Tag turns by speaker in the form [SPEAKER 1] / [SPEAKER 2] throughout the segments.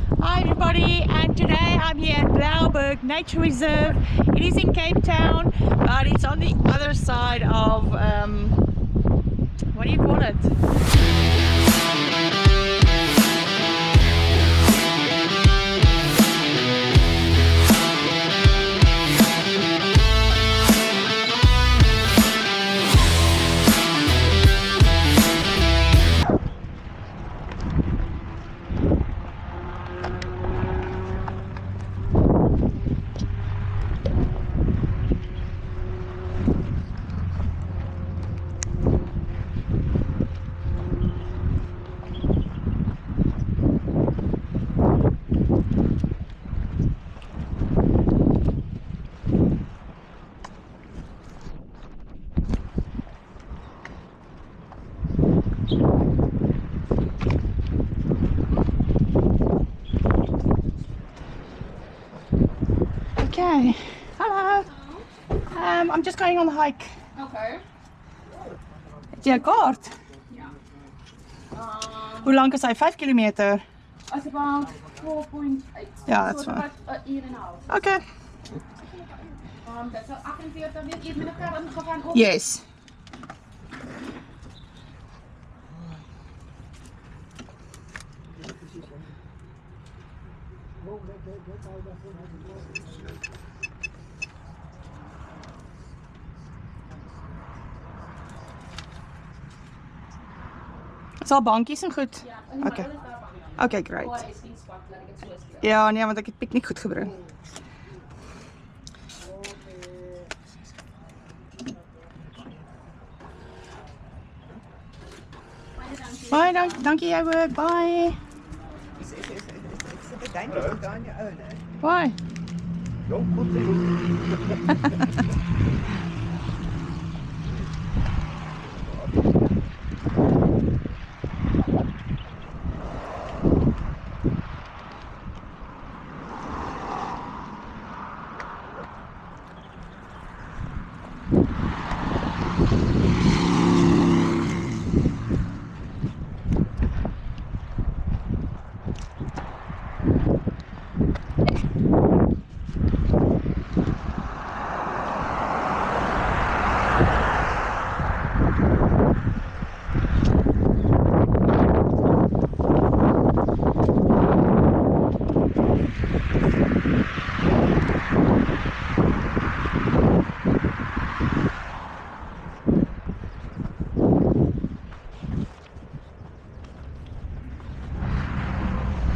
[SPEAKER 1] Hi everybody, and today I'm here at Blaauwberg Nature Reserve. It is in Cape Town, but it's on the other side of, what do you call it? Okay, hello. I'm just going on the hike.
[SPEAKER 2] Okay.
[SPEAKER 1] Het jy 'n kaart?
[SPEAKER 2] Ja.
[SPEAKER 1] Hoe lang is hy? 5 kilometer?
[SPEAKER 2] It's about 4.8.
[SPEAKER 1] Yeah, that's
[SPEAKER 2] so
[SPEAKER 1] fine.
[SPEAKER 2] about a year and a half.
[SPEAKER 1] Okay.
[SPEAKER 2] That's 48 weet jy met elkaar ingegaan op.
[SPEAKER 1] Yes. Is al bankies en goed?
[SPEAKER 2] Ja,
[SPEAKER 1] Okay. Okay, great.
[SPEAKER 2] Oh, is geen spot, laat ek dit so stel.
[SPEAKER 1] Ja, nee, want ek het piknik goed gebring. Bye, dankie jou ook. Bye. Why?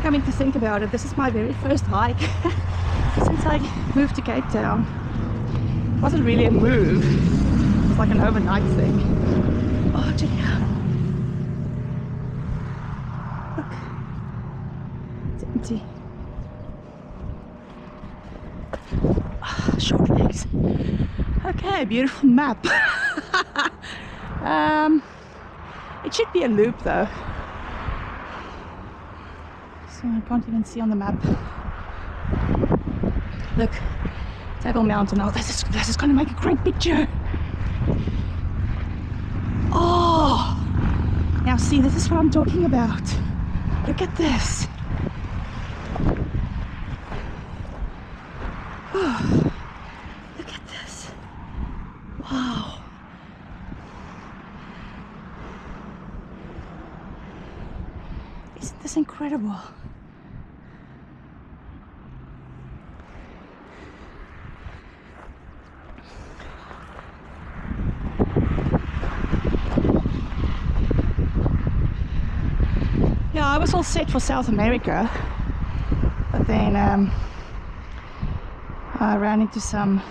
[SPEAKER 1] Coming to think about it, this is my very first hike since I moved to Cape Town. It wasn't really a move, it's like an overnight thing. Oh, check it out. Look, it's empty. Oh, short legs. Okay, beautiful map. It should be a loop though. So I can't even see on the map. Look, Table Mountain. Oh, this is going to make a great picture. Oh, now see, this is what I'm talking about. Look at this. Oh, look at this. Wow. Isn't this incredible? Yeah, I was all set for South America, but then I ran into some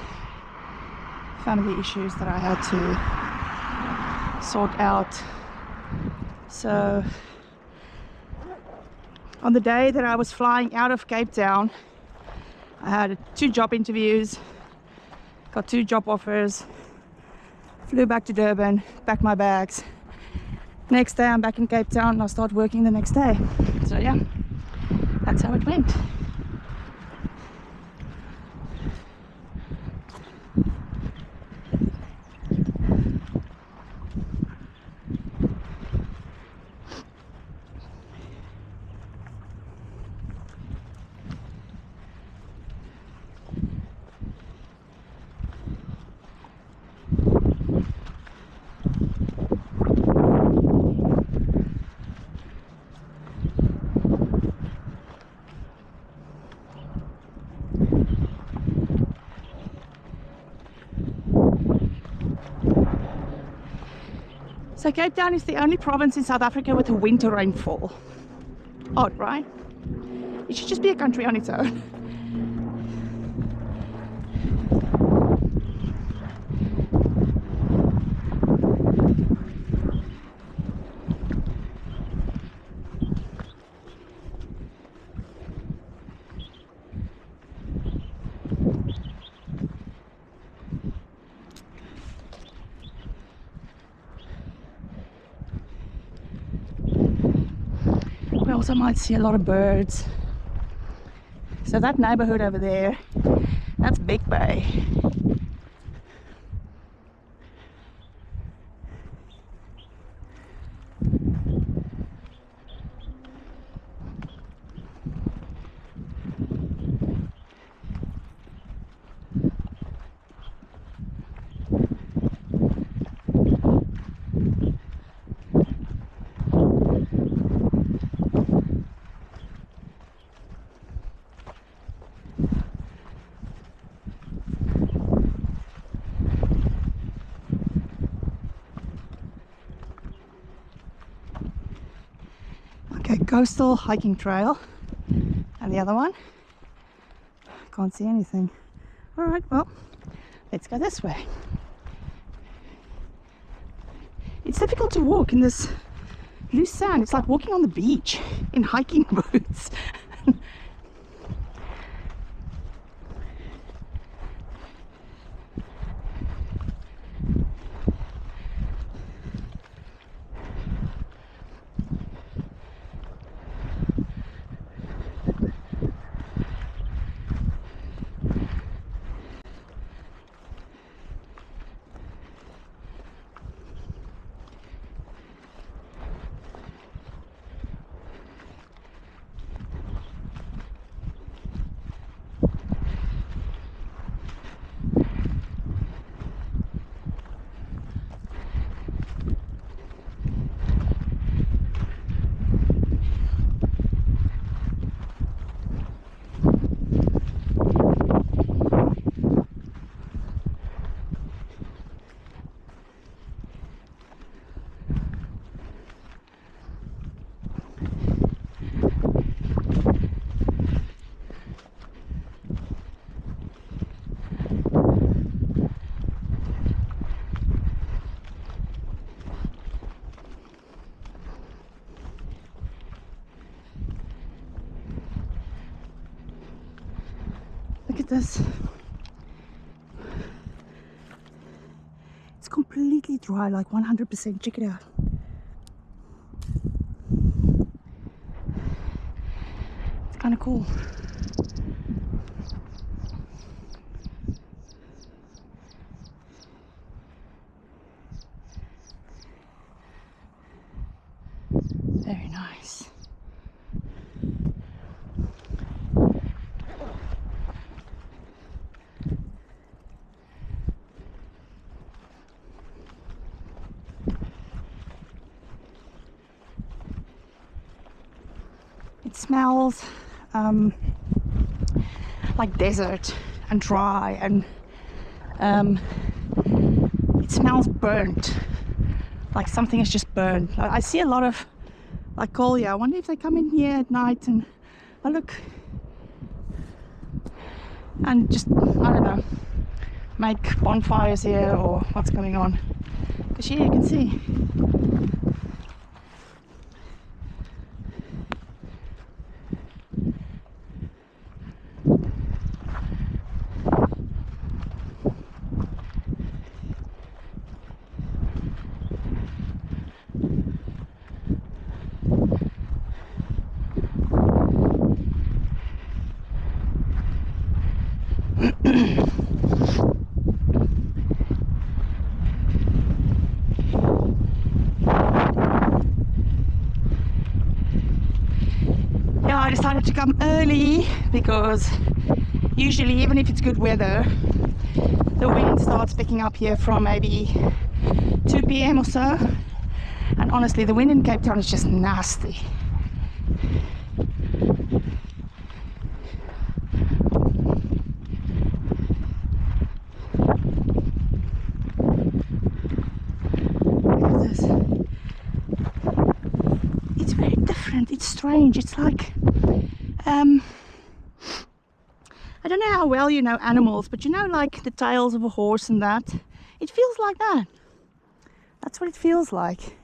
[SPEAKER 1] family issues that I had to sort out. So on the day that I was flying out of Cape Town, I had 2 job interviews, got 2 job offers, flew back to Durban, packed my bags. Next day I'm back in Cape Town and I'll start working the next day. So yeah, that's how it went. So Cape Town is the only province in South Africa with a winter rainfall. Odd, right? It should just be a country on its own. We also might see a lot of birds. So that neighborhood over there, that's Big Bay. Okay, coastal hiking trail. And the other one? Can't see anything. Alright, well, let's go this way. It's difficult to walk in this loose sand. It's like walking on the beach in hiking boots. Look at this. It's completely dry, like 100%. Check it out. It's kind of cool. Very nice. It smells like desert and dry, and it smells burnt, like something is just burnt. I see a lot of like coal here. I wonder if they come in here at night and oh look, and just, I don't know, make bonfires here or what's going on. Because here you can see. Yeah, I decided to come early because usually, even if it's good weather, the wind starts picking up here from maybe 2 p.m. or so. And honestly, the wind in Cape Town is just nasty. Look at this. strange. It's like, I don't know how well you know animals, but you know, like the tails of a horse and that. It feels like that. That's what it feels like.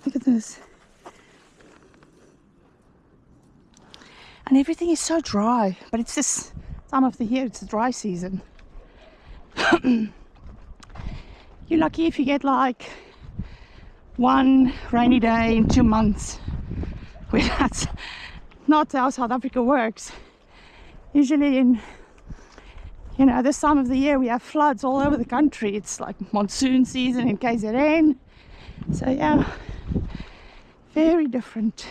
[SPEAKER 1] Look at this. And everything is so dry, but it's this time of the year, it's the dry season. You're lucky if you get like one rainy day in 2 months. Well, that's not how South Africa works. Usually in, you know, this time of the year we have floods all over the country. It's like monsoon season in KZN. So yeah, very different.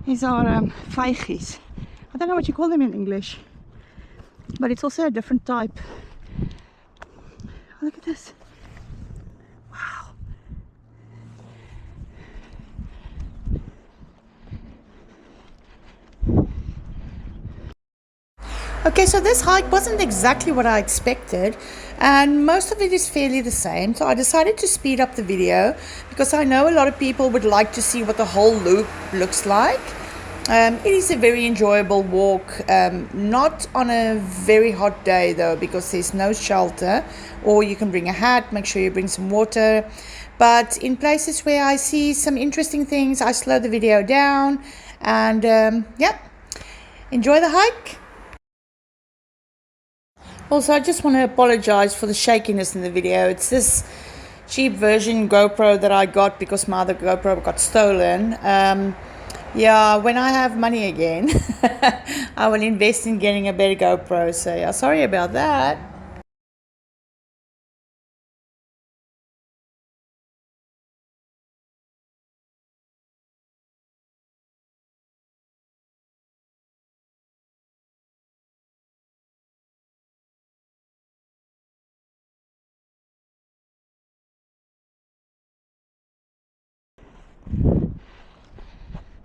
[SPEAKER 1] These are vygies. I don't know what you call them in English, but it's also a different type. Oh, look at this. Wow. Okay, so this hike wasn't exactly what I expected, and most of it is fairly the same. So I decided to speed up the video because I know a lot of people would like to see what the whole loop looks like. It is a very enjoyable walk, not on a very hot day though, because there's no shelter, or you can bring a hat, make sure you bring some water. But in places where I see some interesting things, I slow the video down and yeah, enjoy the hike. Also, I just want to apologize for the shakiness in the video. It's this cheap version GoPro that I got because my other GoPro got stolen. Yeah, when I have money again, I will invest in getting a better GoPro. So yeah, sorry about that.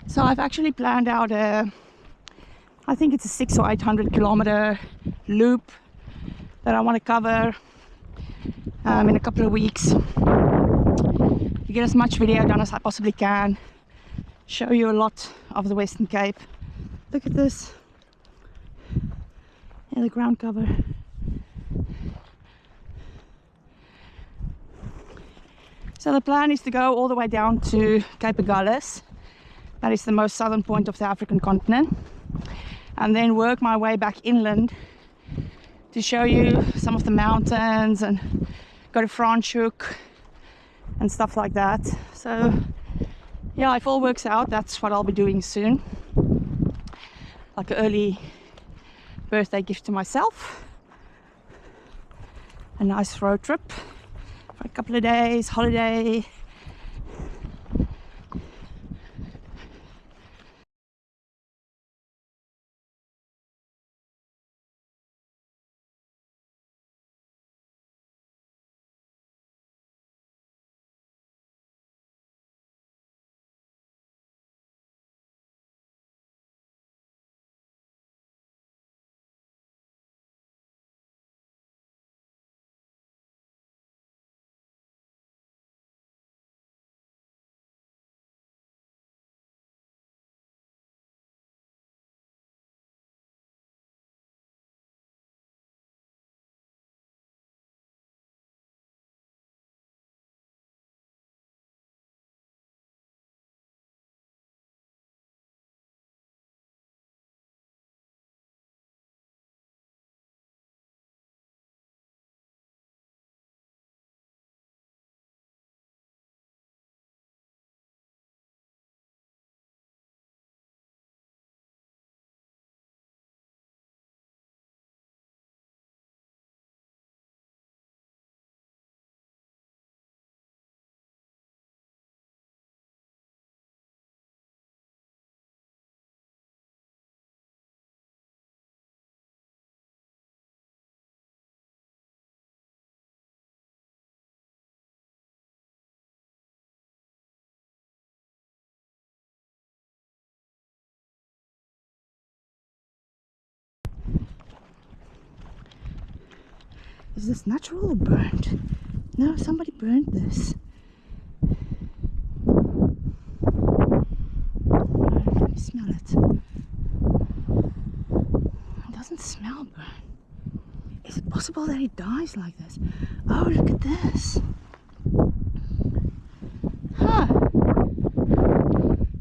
[SPEAKER 1] So I've actually planned out I think it's a 600 or 800 kilometer loop that I want to cover in a couple of weeks. To get as much video done as I possibly can, show you a lot of the Western Cape. Look at this, yeah, the ground cover. So the plan is to go all the way down to Cape Agulhas. That is the most southern point of the African continent, and then work my way back inland to show you some of the mountains and go to Franschhoek and stuff like that. So yeah, if all works out, that's what I'll be doing soon, like an early birthday gift to myself, a nice road trip for a couple of days, holiday. Is this natural or burnt? No, somebody burned this. Let me smell it. It doesn't smell burnt. Is it possible that it dies like this? Oh, look at this. Huh.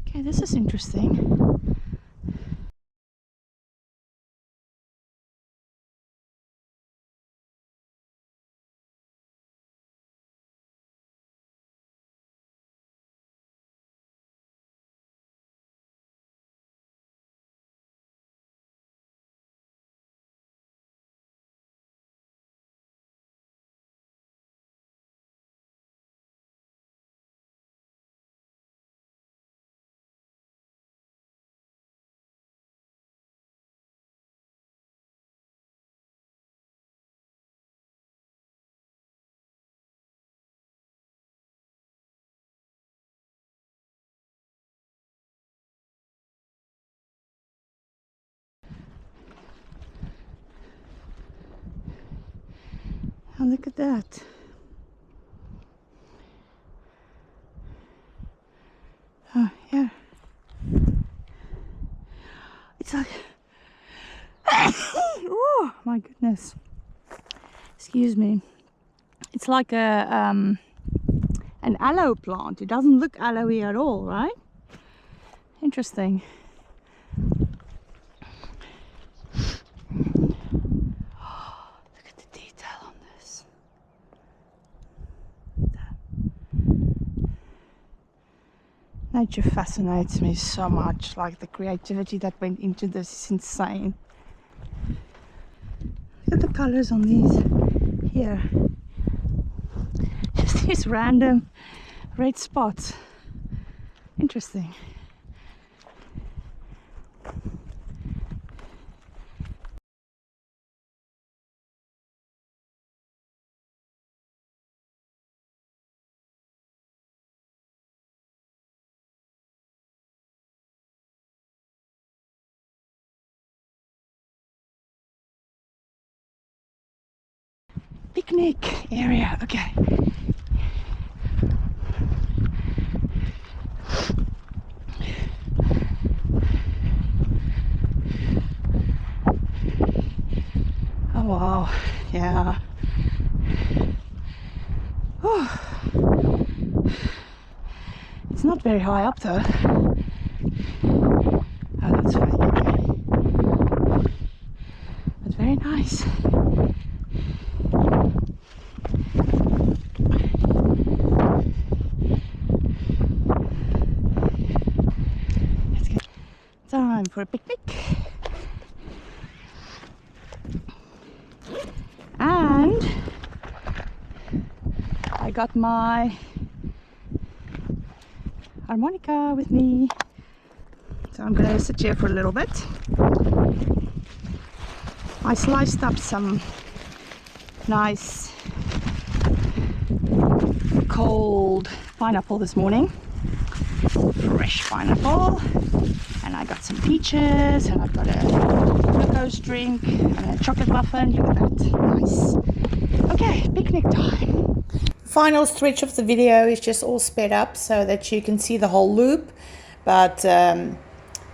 [SPEAKER 1] Okay, this is interesting. Oh, look at that. Oh, yeah. It's like... Oh, my goodness. Excuse me. It's like an aloe plant. It doesn't look aloe at all, right? Interesting. Look at the detail on this. Nature fascinates me so much. Like the creativity that went into this is insane. Look at the colors on these here. Just these random red spots. Interesting. Picnic area. Okay. Oh wow, yeah. It's not very high up though. Oh, that's fine. But very nice. Let's get time for a picnic. And I got my harmonica with me, so I'm gonna sit here for a little bit. I sliced up some nice cold pineapple this morning, fresh pineapple, and I got some peaches, and I've got a glucose drink and a chocolate muffin. Look at that, nice. Okay, picnic time. Final stretch of the video is just all sped up so that you can see the whole loop, but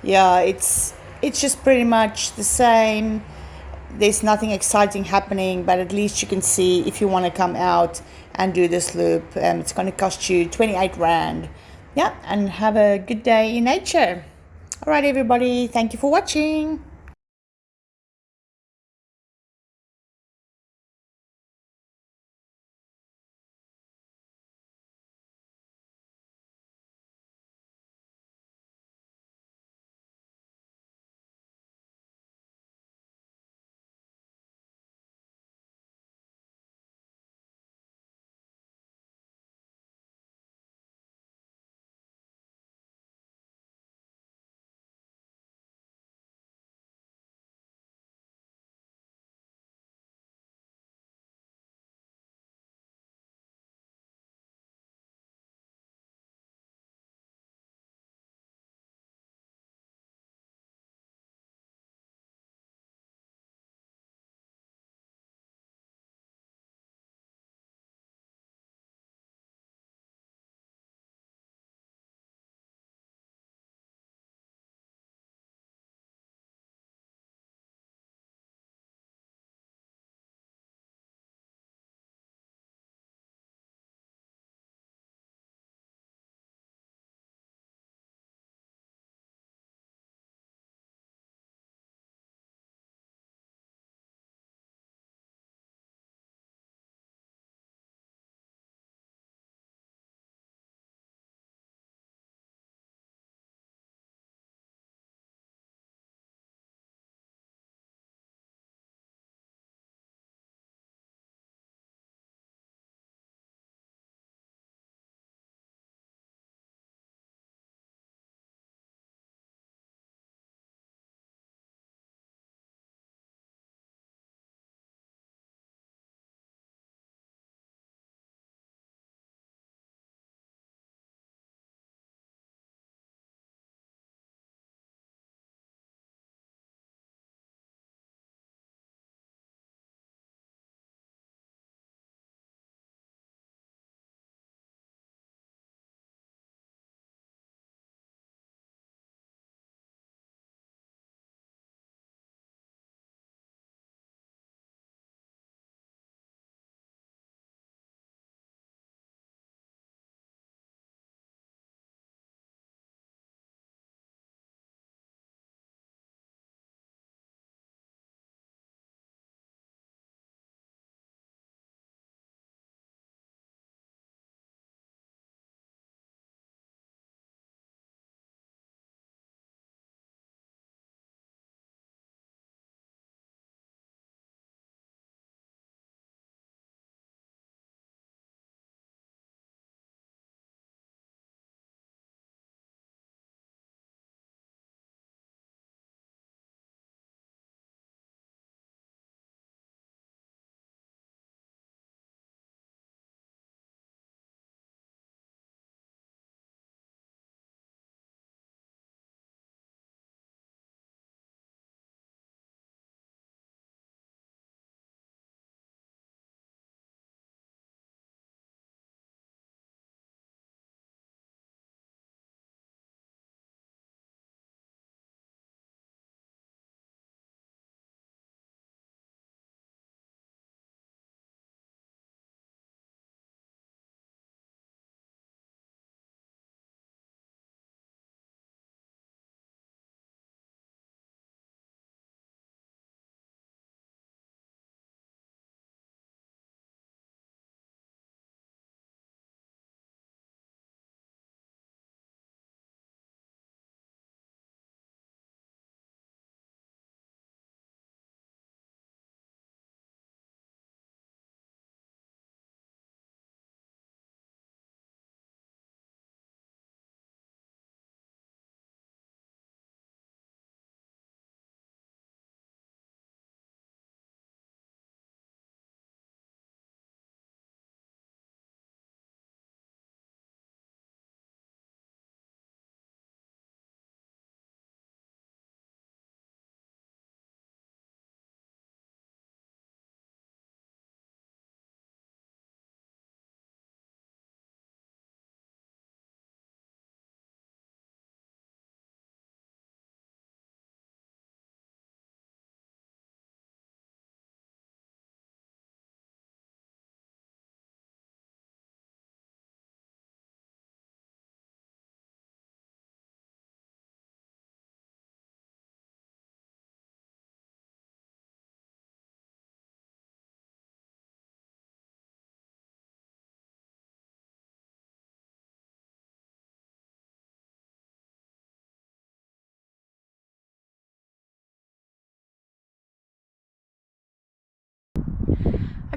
[SPEAKER 1] yeah, it's just pretty much the same. There's nothing exciting happening, but at least you can see if you want to come out and do this loop. It's going to cost you 28 Rand. Yeah, and have a good day in nature. All right, everybody, thank you for watching.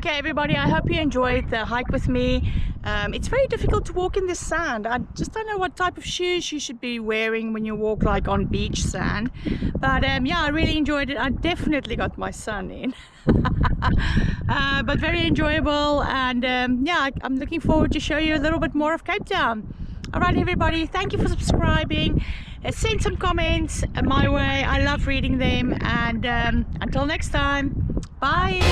[SPEAKER 1] Okay, everybody, I hope you enjoyed the hike with me. It's very difficult to walk in this sand. I just don't know what type of shoes you should be wearing when you walk like on beach sand. But yeah, I really enjoyed it. I definitely got my sun in. But very enjoyable, and yeah, I'm looking forward to show you a little bit more of Cape Town. Alright everybody, thank you for subscribing. Send some comments my way. I love reading them, and until next time, bye.